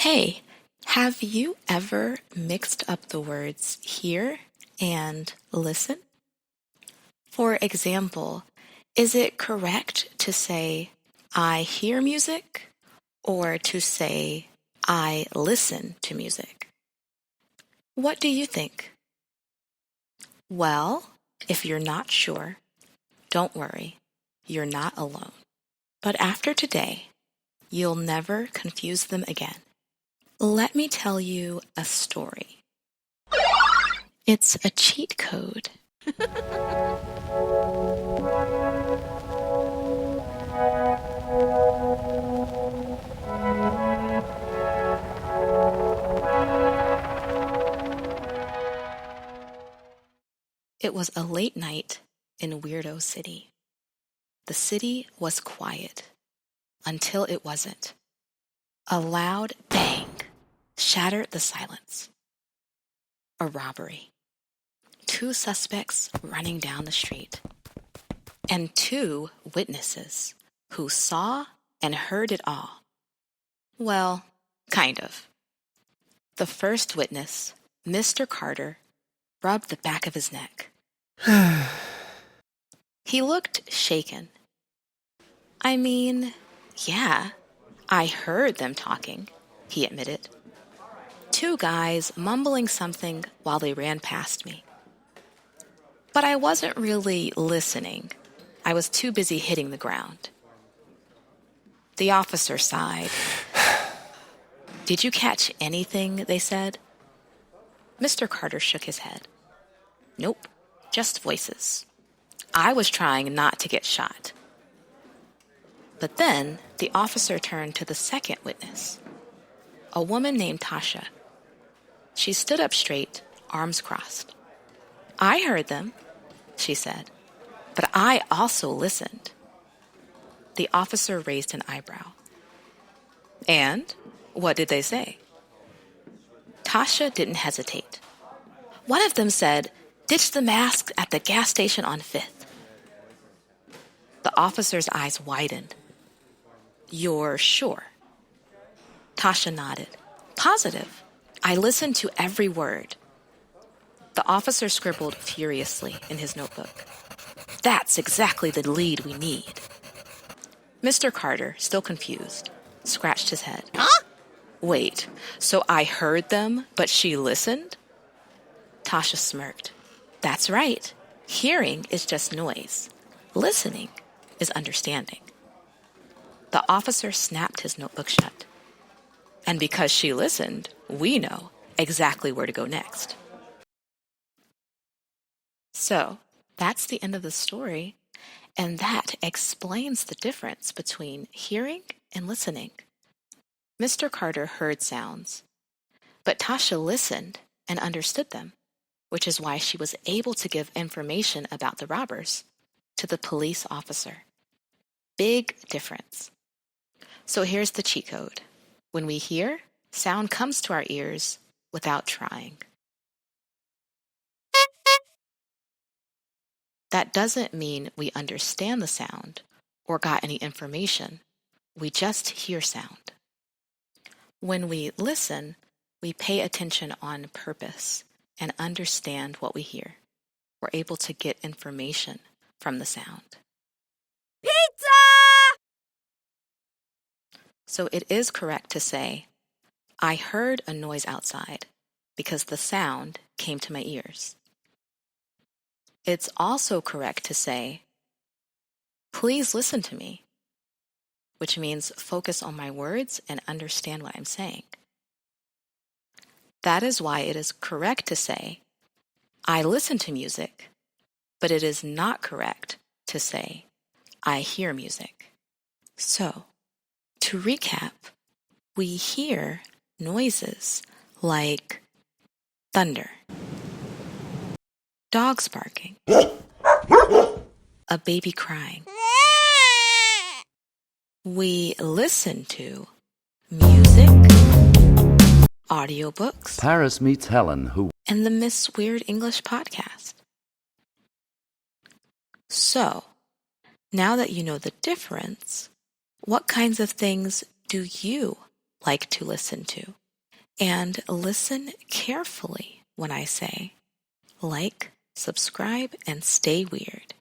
Hey, have you ever mixed up the words hear and listen? For example, is it correct to say I hear music or to say I listen to music? What do you think? Well, if you're not sure, don't worry. You're not alone. But after today, you'll never confuse them again. Let me tell you a story. It's a cheat code. It was a late night in Weirdo City. The city was quiet until it wasn't. A loud bang shattered the silence. A robbery. 2 suspects running down the street. And 2 witnesses who saw and heard it all. Well, kind of. The first witness, Mr. Carter, rubbed the back of his neck. He looked shaken. I mean, yeah, I heard them talking, he admitted. 2 guys mumbling something while they ran past me. But I wasn't really listening. I was too busy hitting the ground. The officer sighed. Did you catch anything they said? Mr. Carter shook his head. Nope, just voices. I was trying not to get shot. But then the officer turned to the second witness, a woman named Tasha. She stood up straight, arms crossed. I heard them, she said, but I also listened. The officer raised an eyebrow. And what did they say? Tasha didn't hesitate. One of them said, ditch the mask at the gas station on 5th. The officer's eyes widened. You're sure? Tasha nodded. Positive. I listened to every word. The officer scribbled furiously in his notebook. That's exactly the lead we need. Mr. Carter, still confused, scratched his head. Huh? Wait, so I heard them, but she listened? Tasha smirked. That's right. Hearing is just noise. Listening is understanding. The officer snapped his notebook shut. And because she listened, we know exactly where to go next. So, that's the end of the story, and that explains the difference between hearing and listening. Mr. Carter heard sounds, but Tasha listened and understood them, which is why she was able to give information about the robbers to the police officer. Big difference. So here's the cheat code. When we hear, sound comes to our ears without trying. That doesn't mean we understand the sound or got any information. We just hear sound. When we listen, we pay attention on purpose and understand what we hear. We're able to get information from the sound. Pizza! So it is correct to say, I heard a noise outside because the sound came to my ears. It's also correct to say, please listen to me, which means focus on my words and understand what I'm saying. That is why it is correct to say, I listen to music, but it is not correct to say, I hear music. So, to recap, we hear noises like thunder, dogs barking, a baby crying. We listen to music, audiobooks, Paris Meets Helen, who and the Miss Weird English podcast. So, now that you know the difference, what kinds of things do you like to listen to. And listen carefully when I say, like, subscribe, and stay weird.